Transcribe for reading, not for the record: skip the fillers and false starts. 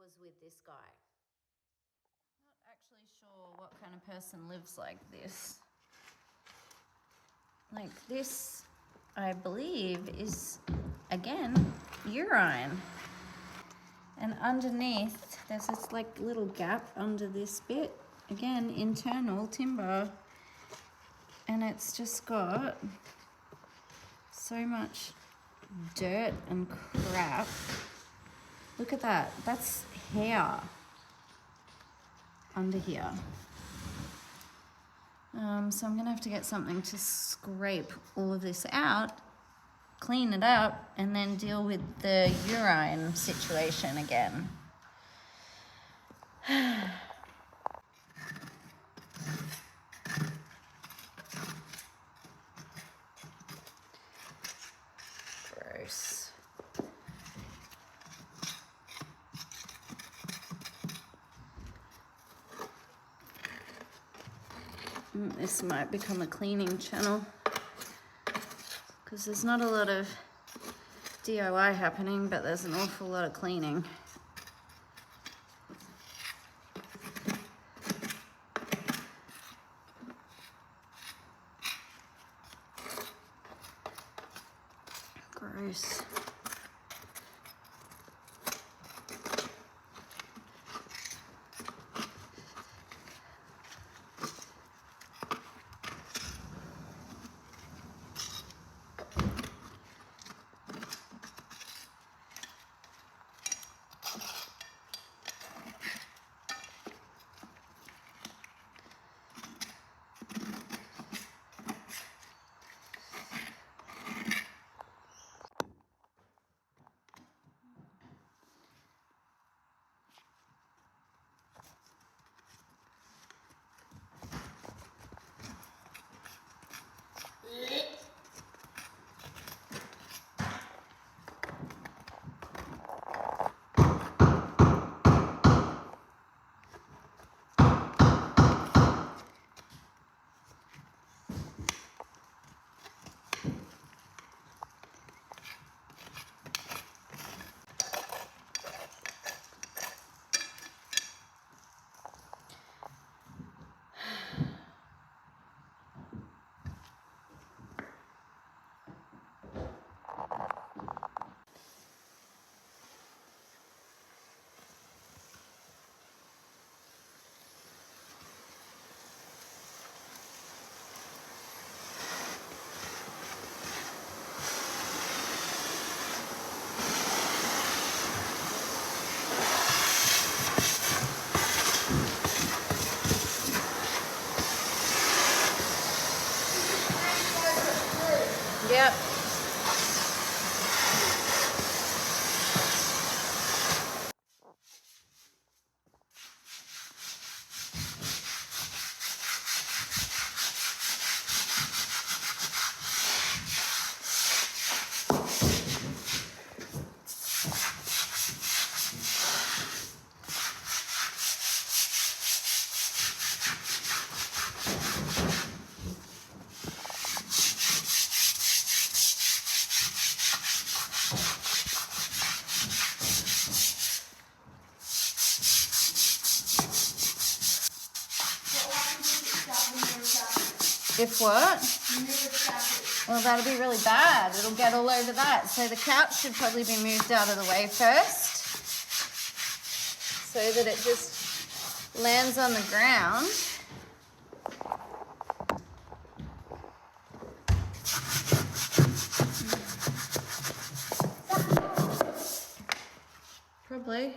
was with this guy. Not actually sure what kind of person lives like this. Like this, I believe, is, again, urine. And underneath, there's this like little gap under this bit. Again, internal timber. And it's just got so much dirt and crap. Look at that. That's hair under here. So I'm gonna have to get something to scrape all of this out, clean it up, and then deal with the urine situation again. Gross. This might become a cleaning channel because there's not a lot of DIY happening, but there's an awful lot of cleaning. Gross. Yep. If what? Well, that'll be really bad. It'll get all over that. So the couch should probably be moved out of the way first, so that it just lands on the ground. Probably.